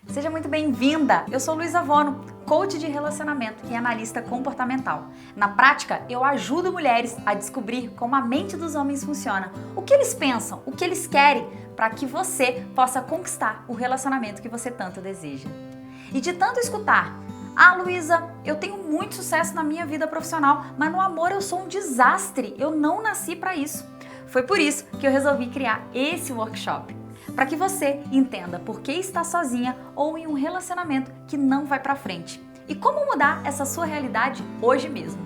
Seja muito bem-vinda! Eu sou Luísa Vono, coach de relacionamento e analista comportamental. Na prática, eu ajudo mulheres a descobrir como a mente dos homens funciona, o que eles pensam, o que eles querem, para que você possa conquistar o relacionamento que você tanto deseja. E de tanto escutar, Luísa, eu tenho muito sucesso na minha vida profissional, mas no amor eu sou um desastre, eu não nasci para isso. Foi por isso que eu resolvi criar esse workshop, para que você entenda por que está sozinha ou em um relacionamento que não vai para frente e como mudar essa sua realidade hoje mesmo.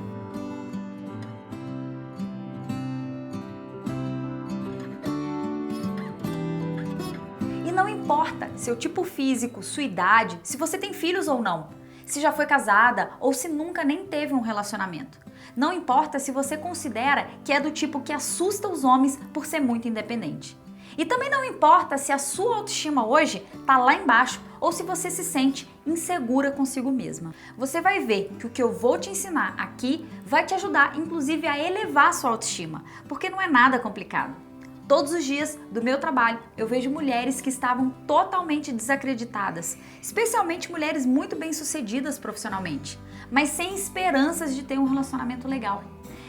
E não importa seu tipo físico, sua idade, se você tem filhos ou não, se já foi casada ou se nunca nem teve um relacionamento. Não importa se você considera que é do tipo que assusta os homens por ser muito independente. E também não importa se a sua autoestima hoje tá lá embaixo ou se você se sente insegura consigo mesma. Você vai ver que o que eu vou te ensinar aqui vai te ajudar, inclusive, a elevar a sua autoestima, porque não é nada complicado. Todos os dias do meu trabalho eu vejo mulheres que estavam totalmente desacreditadas, especialmente mulheres muito bem-sucedidas profissionalmente, mas sem esperanças de ter um relacionamento legal.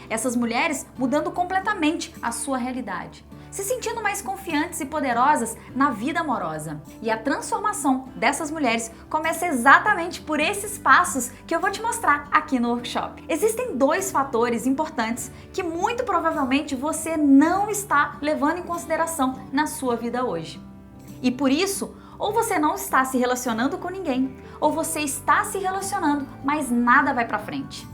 Essas mulheres mudando completamente a sua realidade, se sentindo mais confiantes e poderosas na vida amorosa. E a transformação dessas mulheres começa exatamente por esses passos que eu vou te mostrar aqui no workshop. Existem dois fatores importantes que muito provavelmente você não está levando em consideração na sua vida hoje. E por isso, ou você não está se relacionando com ninguém, ou você está se relacionando, mas nada vai pra frente.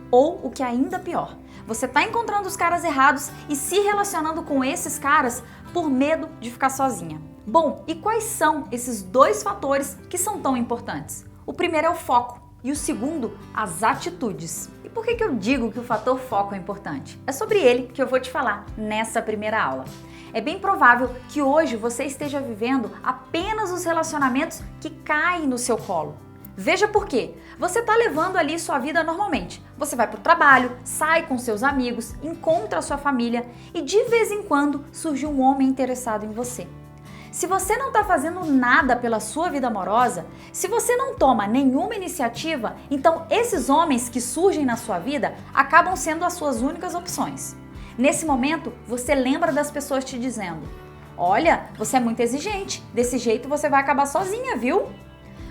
Ou o que é ainda pior, você está encontrando os caras errados e se relacionando com esses caras por medo de ficar sozinha. Bom, e quais são esses dois fatores que são tão importantes? O primeiro é o foco e o segundo, as atitudes. E por que eu digo que o fator foco é importante? É sobre ele que eu vou te falar nessa primeira aula. É bem provável que hoje você esteja vivendo apenas os relacionamentos que caem no seu colo. Veja por quê. Você está levando ali sua vida normalmente. Você vai para o trabalho, sai com seus amigos, encontra a sua família e de vez em quando surge um homem interessado em você. Se você não está fazendo nada pela sua vida amorosa, se você não toma nenhuma iniciativa, então esses homens que surgem na sua vida acabam sendo as suas únicas opções. Nesse momento, você lembra das pessoas te dizendo: olha, você é muito exigente, desse jeito você vai acabar sozinha, viu?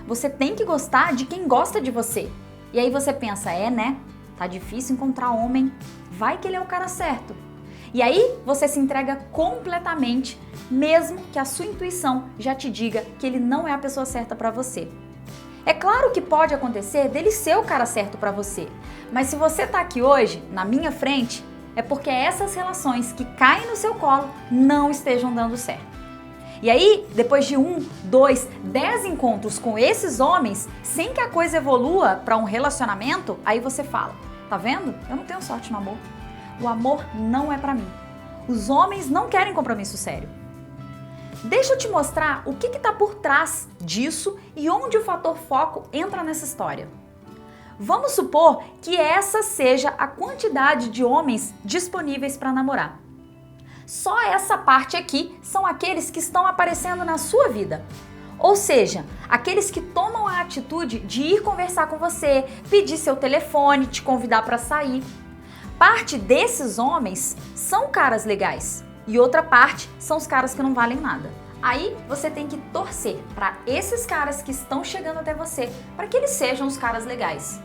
Você tem que gostar de quem gosta de você. E aí você pensa, né? Tá difícil encontrar homem, vai que ele é o cara certo. E aí você se entrega completamente, mesmo que a sua intuição já te diga que ele não é a pessoa certa pra você. É claro que pode acontecer dele ser o cara certo pra você, mas se você tá aqui hoje, na minha frente, é porque essas relações que caem no seu colo não estejam dando certo. E aí, depois de 1, 2, 10 encontros com esses homens, sem que a coisa evolua para um relacionamento, aí você fala, tá vendo? Eu não tenho sorte no amor. O amor não é para mim. Os homens não querem compromisso sério. Deixa eu te mostrar o que está por trás disso e onde o fator foco entra nessa história. Vamos supor que essa seja a quantidade de homens disponíveis para namorar. Só essa parte aqui são aqueles que estão aparecendo na sua vida. Ou seja, aqueles que tomam a atitude de ir conversar com você, pedir seu telefone, te convidar para sair. Parte desses homens são caras legais e outra parte são os caras que não valem nada. Aí você tem que torcer para esses caras que estão chegando até você, para que eles sejam os caras legais.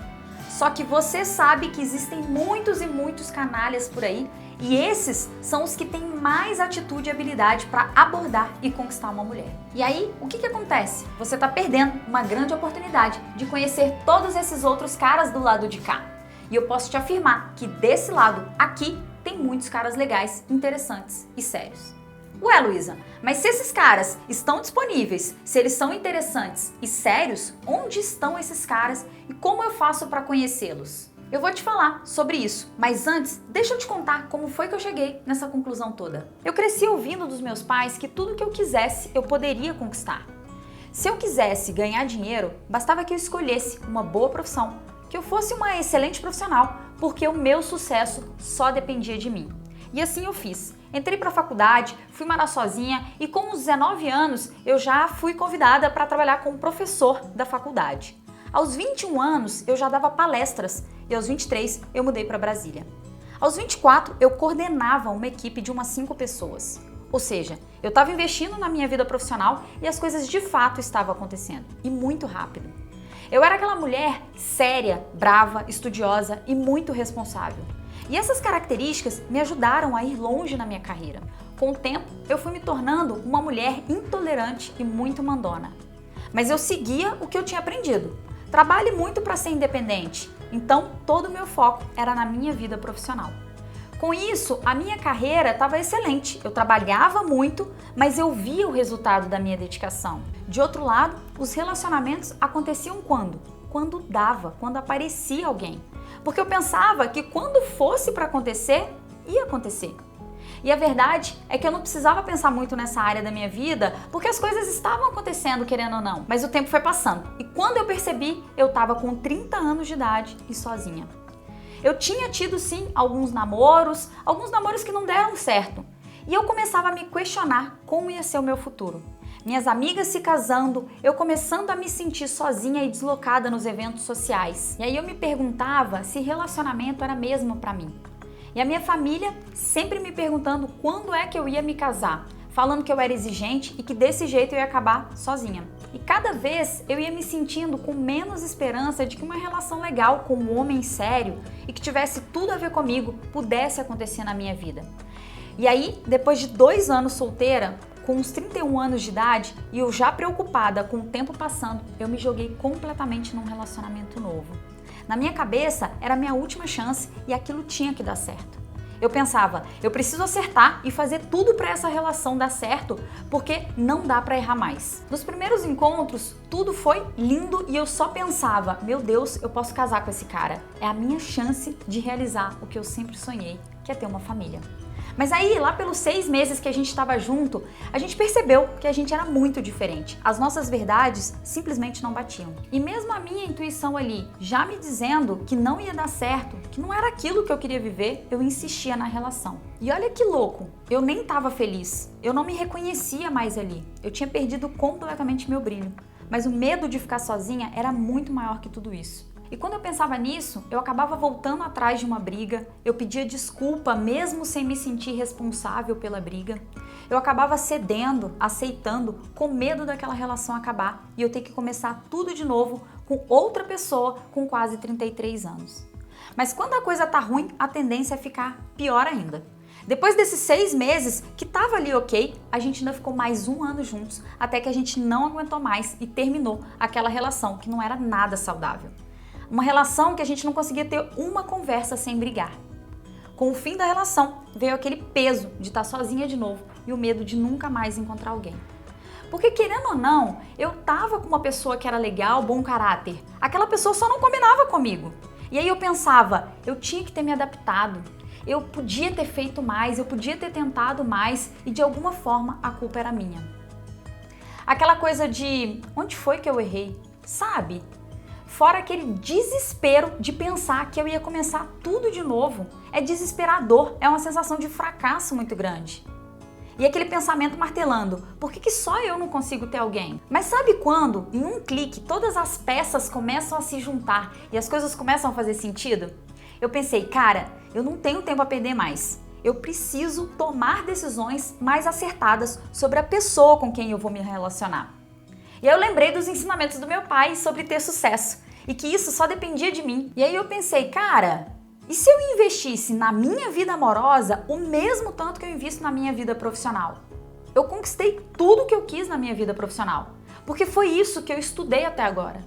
Só que você sabe que existem muitos e muitos canalhas por aí e esses são os que têm mais atitude e habilidade para abordar e conquistar uma mulher. E aí, o que acontece? Você está perdendo uma grande oportunidade de conhecer todos esses outros caras do lado de cá. E eu posso te afirmar que desse lado aqui tem muitos caras legais, interessantes e sérios. Ué, Luísa, mas se esses caras estão disponíveis, se eles são interessantes e sérios, onde estão esses caras e como eu faço para conhecê-los? Eu vou te falar sobre isso, mas antes, deixa eu te contar como foi que eu cheguei nessa conclusão toda. Eu cresci ouvindo dos meus pais que tudo que eu quisesse eu poderia conquistar. Se eu quisesse ganhar dinheiro, bastava que eu escolhesse uma boa profissão, que eu fosse uma excelente profissional, porque o meu sucesso só dependia de mim. E assim eu fiz. Entrei para a faculdade, fui morar sozinha e com os 19 anos eu já fui convidada para trabalhar como professor da faculdade. Aos 21 anos eu já dava palestras e aos 23 eu mudei para Brasília. Aos 24 eu coordenava uma equipe de umas 5 pessoas. Ou seja, eu estava investindo na minha vida profissional e as coisas de fato estavam acontecendo, e muito rápido. Eu era aquela mulher séria, brava, estudiosa e muito responsável. E essas características me ajudaram a ir longe na minha carreira. Com o tempo, eu fui me tornando uma mulher intolerante e muito mandona. Mas eu seguia o que eu tinha aprendido. Trabalhe muito para ser independente, então todo o meu foco era na minha vida profissional. Com isso, a minha carreira estava excelente. Eu trabalhava muito, mas eu via o resultado da minha dedicação. De outro lado, os relacionamentos aconteciam quando? Quando dava, quando aparecia alguém. Porque eu pensava que quando fosse para acontecer, ia acontecer. E a verdade é que eu não precisava pensar muito nessa área da minha vida, porque as coisas estavam acontecendo, querendo ou não. Mas o tempo foi passando. E quando eu percebi, eu estava com 30 anos de idade e sozinha. Eu tinha tido sim alguns namoros que não deram certo. E eu começava a me questionar como ia ser o meu futuro. Minhas amigas se casando, eu começando a me sentir sozinha e deslocada nos eventos sociais. E aí eu me perguntava se relacionamento era mesmo pra mim. E a minha família sempre me perguntando quando é que eu ia me casar, falando que eu era exigente e que desse jeito eu ia acabar sozinha. E cada vez eu ia me sentindo com menos esperança de que uma relação legal com um homem sério e que tivesse tudo a ver comigo pudesse acontecer na minha vida. E aí, depois de 2 anos solteira, com uns 31 anos de idade e eu já preocupada com o tempo passando, eu me joguei completamente num relacionamento novo. Na minha cabeça, era a minha última chance e aquilo tinha que dar certo. Eu pensava, eu preciso acertar e fazer tudo para essa relação dar certo, porque não dá para errar mais. Nos primeiros encontros, tudo foi lindo e eu só pensava, meu Deus, eu posso casar com esse cara. É a minha chance de realizar o que eu sempre sonhei, que é ter uma família. Mas aí, lá pelos 6 meses que a gente estava junto, a gente percebeu que a gente era muito diferente. As nossas verdades simplesmente não batiam. E mesmo a minha intuição ali, já me dizendo que não ia dar certo, que não era aquilo que eu queria viver, eu insistia na relação. E olha que louco, eu nem estava feliz, eu não me reconhecia mais ali. Eu tinha perdido completamente meu brilho. Mas o medo de ficar sozinha era muito maior que tudo isso. E quando eu pensava nisso, eu acabava voltando atrás de uma briga, eu pedia desculpa mesmo sem me sentir responsável pela briga. Eu acabava cedendo, aceitando, com medo daquela relação acabar e eu ter que começar tudo de novo com outra pessoa com quase 33 anos. Mas quando a coisa tá ruim, a tendência é ficar pior ainda. Depois desses 6 meses, que tava ali ok, a gente ainda ficou mais 1 ano juntos, até que a gente não aguentou mais e terminou aquela relação que não era nada saudável. Uma relação que a gente não conseguia ter uma conversa sem brigar. Com o fim da relação, veio aquele peso de estar sozinha de novo e o medo de nunca mais encontrar alguém. Porque querendo ou não, eu tava com uma pessoa que era legal, bom caráter. Aquela pessoa só não combinava comigo. E aí eu pensava, eu tinha que ter me adaptado. Eu podia ter feito mais, eu podia ter tentado mais e de alguma forma a culpa era minha. Aquela coisa de, onde foi que eu errei? Sabe? Fora aquele desespero de pensar que eu ia começar tudo de novo. É desesperador, é uma sensação de fracasso muito grande. E aquele pensamento martelando, por que só eu não consigo ter alguém? Mas sabe quando, em um clique, todas as peças começam a se juntar e as coisas começam a fazer sentido? Eu pensei, cara, eu não tenho tempo a perder mais. Eu preciso tomar decisões mais acertadas sobre a pessoa com quem eu vou me relacionar. E aí eu lembrei dos ensinamentos do meu pai sobre ter sucesso e que isso só dependia de mim. E aí eu pensei, cara, e se eu investisse na minha vida amorosa o mesmo tanto que eu invisto na minha vida profissional? Eu conquistei tudo que eu quis na minha vida profissional, porque foi isso que eu estudei até agora.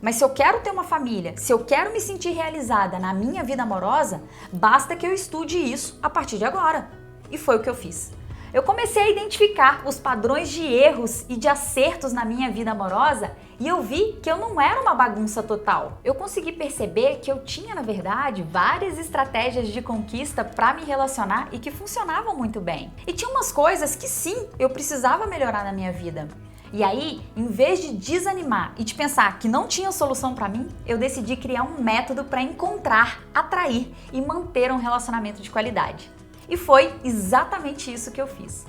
Mas se eu quero ter uma família, se eu quero me sentir realizada na minha vida amorosa, basta que eu estude isso a partir de agora. E foi o que eu fiz. Eu comecei a identificar os padrões de erros e de acertos na minha vida amorosa e eu vi que eu não era uma bagunça total. Eu consegui perceber que eu tinha, na verdade, várias estratégias de conquista para me relacionar e que funcionavam muito bem. E tinha umas coisas que sim, eu precisava melhorar na minha vida. E aí, em vez de desanimar e de pensar que não tinha solução para mim, eu decidi criar um método para encontrar, atrair e manter um relacionamento de qualidade. E foi exatamente isso que eu fiz.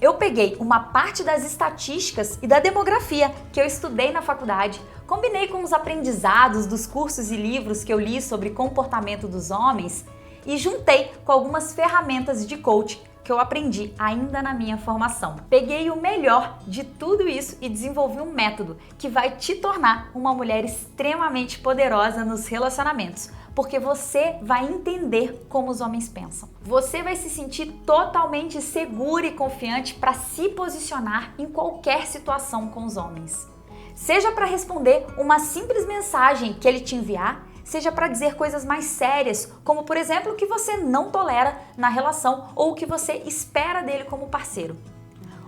Eu peguei uma parte das estatísticas e da demografia que eu estudei na faculdade, combinei com os aprendizados dos cursos e livros que eu li sobre comportamento dos homens e juntei com algumas ferramentas de coaching que eu aprendi ainda na minha formação. Peguei o melhor de tudo isso e desenvolvi um método que vai te tornar uma mulher extremamente poderosa nos relacionamentos, porque você vai entender como os homens pensam. Você vai se sentir totalmente segura e confiante para se posicionar em qualquer situação com os homens. Seja para responder uma simples mensagem que ele te enviar, seja para dizer coisas mais sérias, como por exemplo o que você não tolera na relação ou o que você espera dele como parceiro.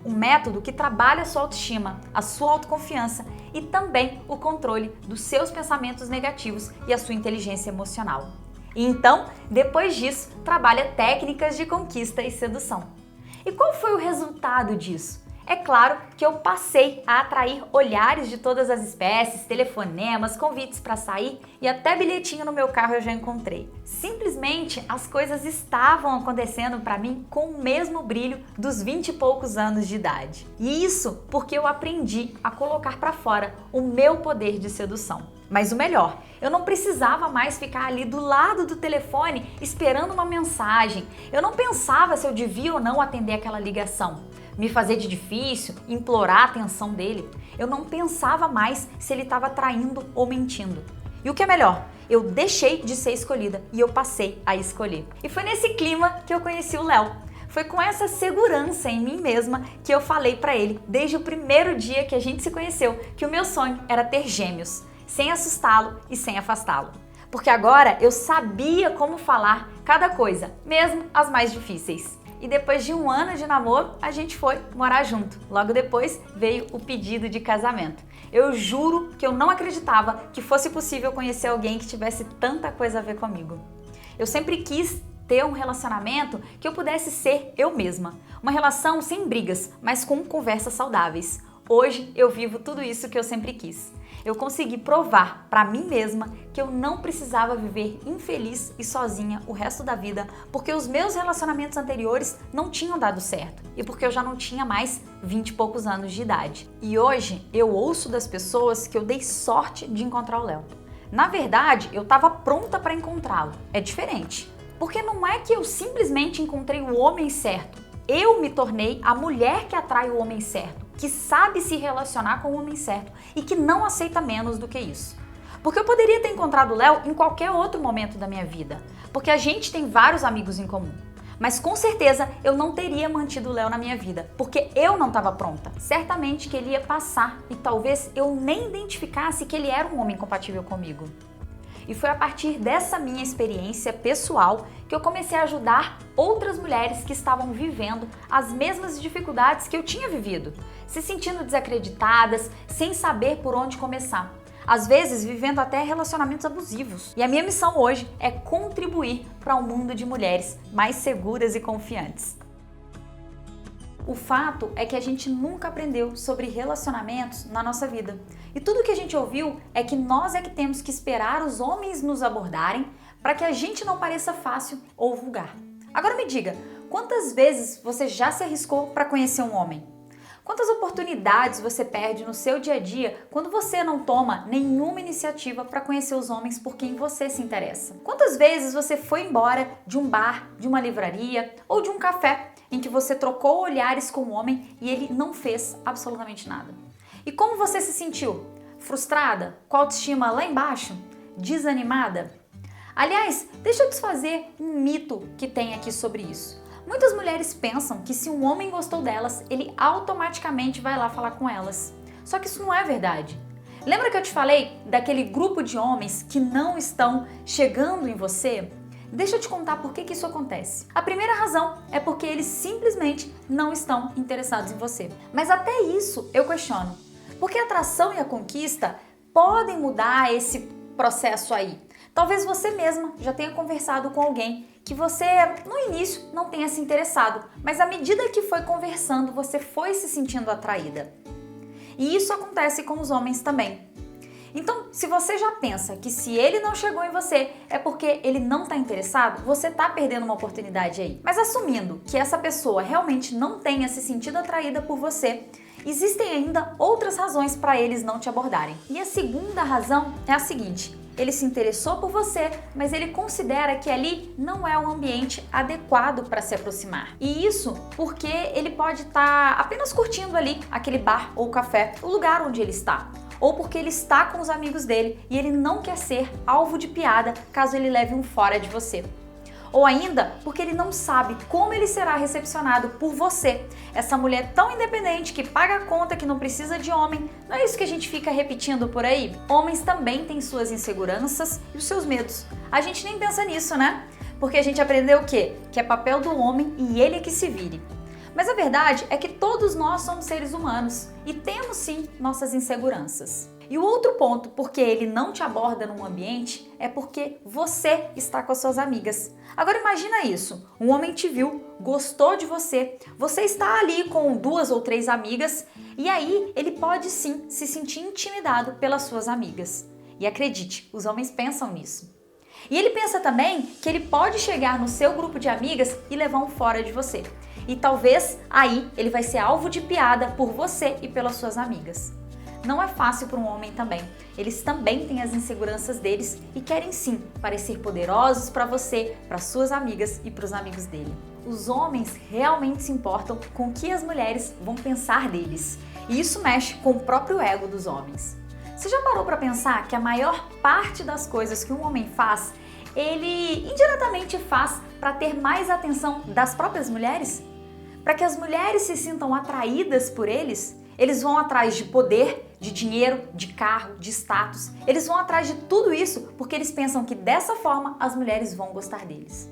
Um método que trabalha a sua autoestima, a sua autoconfiança e também o controle dos seus pensamentos negativos e a sua inteligência emocional. E então, depois disso, trabalha técnicas de conquista e sedução. E qual foi o resultado disso? É claro que eu passei a atrair olhares de todas as espécies, telefonemas, convites para sair e até bilhetinho no meu carro eu já encontrei. Simplesmente as coisas estavam acontecendo para mim com o mesmo brilho dos 20 e poucos anos de idade. E isso porque eu aprendi a colocar para fora o meu poder de sedução. Mas o melhor, eu não precisava mais ficar ali do lado do telefone esperando uma mensagem. Eu não pensava se eu devia ou não atender aquela ligação, me fazer de difícil, implorar a atenção dele. Eu não pensava mais se ele estava traindo ou mentindo. E o que é melhor, eu deixei de ser escolhida e eu passei a escolher. E foi nesse clima que eu conheci o Léo. Foi com essa segurança em mim mesma que eu falei pra ele, desde o primeiro dia que a gente se conheceu, que o meu sonho era ter gêmeos, sem assustá-lo e sem afastá-lo. Porque agora eu sabia como falar cada coisa, mesmo as mais difíceis. E depois de um ano de namoro, a gente foi morar junto. Logo depois veio o pedido de casamento. Eu juro que eu não acreditava que fosse possível conhecer alguém que tivesse tanta coisa a ver comigo. Eu sempre quis ter um relacionamento que eu pudesse ser eu mesma. Uma relação sem brigas, mas com conversas saudáveis. Hoje eu vivo tudo isso que eu sempre quis. Eu consegui provar para mim mesma que eu não precisava viver infeliz e sozinha o resto da vida, porque os meus relacionamentos anteriores não tinham dado certo e porque eu já não tinha mais 20 e poucos anos de idade. E hoje eu ouço das pessoas que eu dei sorte de encontrar o Léo. Na verdade, eu estava pronta para encontrá-lo. É diferente, porque não é que eu simplesmente encontrei o homem certo. Eu me tornei a mulher que atrai o homem certo, que sabe se relacionar com o homem certo e que não aceita menos do que isso. Porque eu poderia ter encontrado o Léo em qualquer outro momento da minha vida, porque a gente tem vários amigos em comum. Mas com certeza eu não teria mantido o Léo na minha vida, porque eu não estava pronta. Certamente que ele ia passar e talvez eu nem identificasse que ele era um homem compatível comigo. E foi a partir dessa minha experiência pessoal que eu comecei a ajudar outras mulheres que estavam vivendo as mesmas dificuldades que eu tinha vivido, se sentindo desacreditadas, sem saber por onde começar. Às vezes vivendo até relacionamentos abusivos. E a minha missão hoje é contribuir para um mundo de mulheres mais seguras e confiantes. O fato é que a gente nunca aprendeu sobre relacionamentos na nossa vida. E tudo que a gente ouviu é que nós é que temos que esperar os homens nos abordarem para que a gente não pareça fácil ou vulgar. Agora me diga, quantas vezes você já se arriscou para conhecer um homem? Quantas oportunidades você perde no seu dia a dia quando você não toma nenhuma iniciativa para conhecer os homens por quem você se interessa? Quantas vezes você foi embora de um bar, de uma livraria ou de um café em que você trocou olhares com o homem e ele não fez absolutamente nada? E como você se sentiu? Frustrada? Com a autoestima lá embaixo? Desanimada? Aliás, deixa eu desfazer um mito que tem aqui sobre isso. Muitas mulheres pensam que se um homem gostou delas, ele automaticamente vai lá falar com elas. Só que isso não é verdade. Lembra que eu te falei daquele grupo de homens que não estão chegando em você? Deixa eu te contar por que isso acontece. A primeira razão é porque eles simplesmente não estão interessados em você. Mas até isso eu questiono. Porque a atração e a conquista podem mudar esse processo aí. Talvez você mesma já tenha conversado com alguém que você no início não tenha se interessado, mas à medida que foi conversando, você foi se sentindo atraída. E isso acontece com os homens também. Então, se você já pensa que se ele não chegou em você é porque ele não está interessado, você está perdendo uma oportunidade aí. Mas assumindo que essa pessoa realmente não tenha se sentido atraída por você, existem ainda outras razões para eles não te abordarem. E a segunda razão é a seguinte: ele se interessou por você, mas ele considera que ali não é o ambiente adequado para se aproximar. E isso porque ele pode estar apenas curtindo ali aquele bar ou café, o lugar onde ele está. Ou porque ele está com os amigos dele e ele não quer ser alvo de piada caso ele leve um fora de você. Ou ainda porque ele não sabe como ele será recepcionado por você, essa mulher tão independente que paga a conta, que não precisa de homem. Não é isso que a gente fica repetindo por aí? Homens também têm suas inseguranças e os seus medos. A gente nem pensa nisso, né? Porque a gente aprendeu o quê? Que é papel do homem e ele é que se vire. Mas a verdade é que todos nós somos seres humanos e temos sim nossas inseguranças. E o outro ponto porque ele não te aborda num ambiente é porque você está com as suas amigas. Agora imagina isso, um homem te viu, gostou de você, você está ali com 2 ou 3 amigas e aí ele pode sim se sentir intimidado pelas suas amigas. E acredite, os homens pensam nisso. E ele pensa também que ele pode chegar no seu grupo de amigas e levar um fora de você. E talvez aí ele vai ser alvo de piada por você e pelas suas amigas. Não é fácil para um homem também. Eles também têm as inseguranças deles e querem sim parecer poderosos para você, para suas amigas e para os amigos dele. Os homens realmente se importam com o que as mulheres vão pensar deles. E isso mexe com o próprio ego dos homens. Você já parou para pensar que a maior parte das coisas que um homem faz, ele indiretamente faz para ter mais atenção das próprias mulheres? Para que as mulheres se sintam atraídas por eles? Eles vão atrás de poder, de dinheiro, de carro, de status. Eles vão atrás de tudo isso porque eles pensam que dessa forma as mulheres vão gostar deles.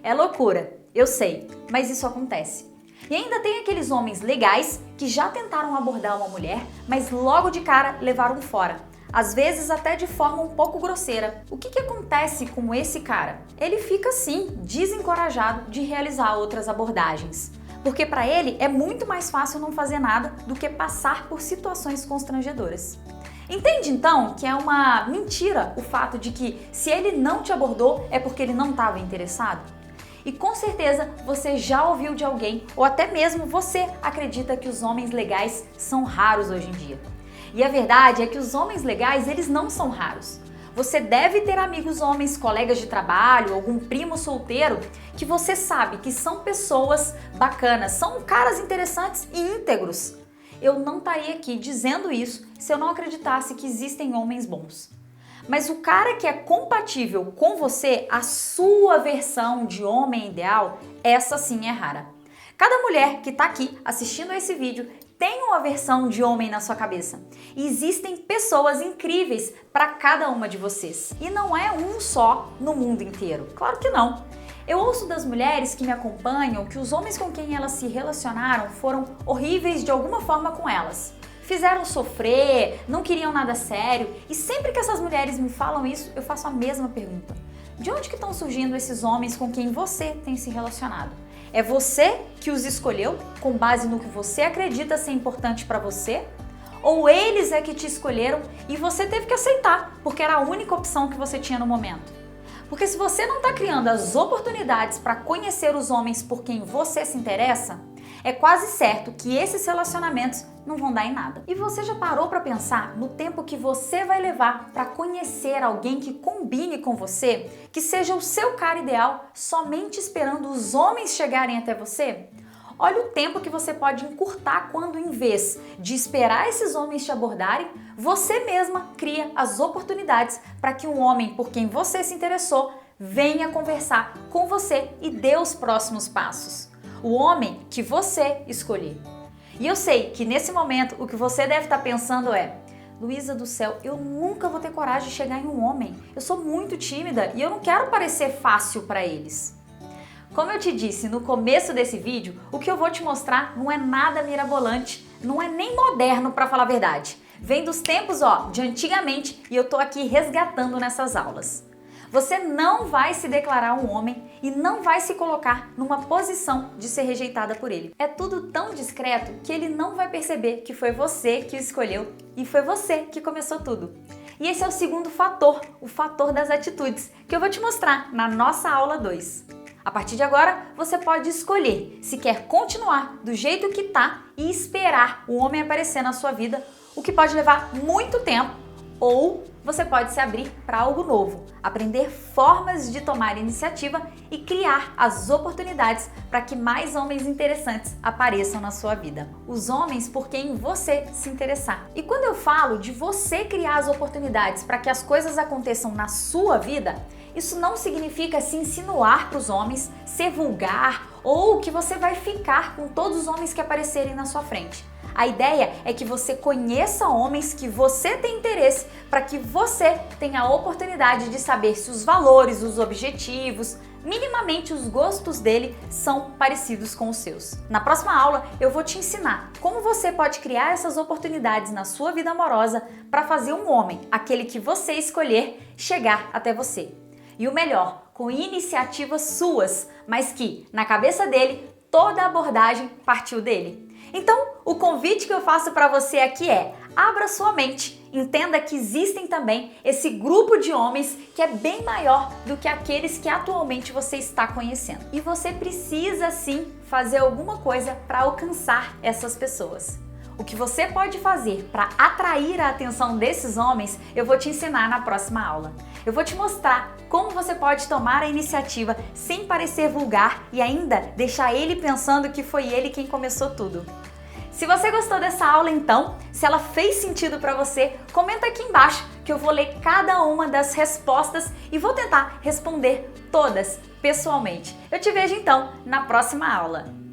É loucura, eu sei, mas isso acontece. E ainda tem aqueles homens legais que já tentaram abordar uma mulher, mas logo de cara levaram fora. Às vezes até de forma um pouco grosseira. O que acontece com esse cara? Ele fica assim, desencorajado de realizar outras abordagens. Porque para ele é muito mais fácil não fazer nada do que passar por situações constrangedoras. Entende então que é uma mentira o fato de que se ele não te abordou é porque ele não estava interessado? E com certeza você já ouviu de alguém, ou até mesmo você acredita que os homens legais são raros hoje em dia. E a verdade é que os homens legais, eles não são raros. Você deve ter amigos homens, colegas de trabalho, algum primo solteiro, que você sabe que são pessoas bacanas, são caras interessantes e íntegros. Eu não estaria aqui dizendo isso se eu não acreditasse que existem homens bons. Mas o cara que é compatível com você, a sua versão de homem ideal, essa sim é rara. Cada mulher que está aqui assistindo a esse vídeo tem uma versão de homem na sua cabeça. E existem pessoas incríveis para cada uma de vocês. E não é um só no mundo inteiro. Claro que não. Eu ouço das mulheres que me acompanham que os homens com quem elas se relacionaram foram horríveis de alguma forma com elas. Fizeram sofrer, não queriam nada sério. E sempre que essas mulheres me falam isso, eu faço a mesma pergunta. De onde que estão surgindo esses homens com quem você tem se relacionado? É você que os escolheu com base no que você acredita ser importante para você? Ou eles é que te escolheram e você teve que aceitar, porque era a única opção que você tinha no momento? Porque se você não está criando as oportunidades para conhecer os homens por quem você se interessa, é quase certo que esses relacionamentos não vão dar em nada. E você já parou para pensar no tempo que você vai levar para conhecer alguém que combine com você, que seja o seu cara ideal, somente esperando os homens chegarem até você? Olha o tempo que você pode encurtar quando, em vez de esperar esses homens te abordarem, você mesma cria as oportunidades para que um homem por quem você se interessou venha conversar com você e dê os próximos passos. O homem que você escolher. E eu sei que nesse momento o que você deve estar pensando é: Luísa do céu, eu nunca vou ter coragem de chegar em um homem. Eu sou muito tímida e eu não quero parecer fácil para eles. Como eu te disse no começo desse vídeo, o que eu vou te mostrar não é nada mirabolante, não é nem moderno para falar a verdade. Vem dos tempos, de antigamente e eu tô aqui resgatando nessas aulas. Você não vai se declarar um homem e não vai se colocar numa posição de ser rejeitada por ele. É tudo tão discreto que ele não vai perceber que foi você que o escolheu e foi você que começou tudo. E esse é o segundo fator, o fator das atitudes, que eu vou te mostrar na nossa aula 2. A partir de agora, você pode escolher se quer continuar do jeito que tá e esperar o homem aparecer na sua vida, o que pode levar muito tempo, ou você pode se abrir para algo novo, aprender formas de tomar iniciativa e criar as oportunidades para que mais homens interessantes apareçam na sua vida. Os homens por quem você se interessar. E quando eu falo de você criar as oportunidades para que as coisas aconteçam na sua vida, isso não significa se insinuar para os homens, ser vulgar ou que você vai ficar com todos os homens que aparecerem na sua frente. A ideia é que você conheça homens que você tem interesse para que você tenha a oportunidade de saber se os valores, os objetivos, minimamente os gostos dele são parecidos com os seus. Na próxima aula eu vou te ensinar como você pode criar essas oportunidades na sua vida amorosa para fazer um homem, aquele que você escolher, chegar até você. E o melhor, com iniciativas suas, mas que, na cabeça dele, toda a abordagem partiu dele. Então, o convite que eu faço para você aqui é: abra sua mente, entenda que existem também esse grupo de homens que é bem maior do que aqueles que atualmente você está conhecendo. E você precisa sim fazer alguma coisa para alcançar essas pessoas. O que você pode fazer para atrair a atenção desses homens, eu vou te ensinar na próxima aula. Eu vou te mostrar como você pode tomar a iniciativa sem parecer vulgar e ainda deixar ele pensando que foi ele quem começou tudo. Se você gostou dessa aula então, se ela fez sentido para você, comenta aqui embaixo que eu vou ler cada uma das respostas e vou tentar responder todas pessoalmente. Eu te vejo então na próxima aula.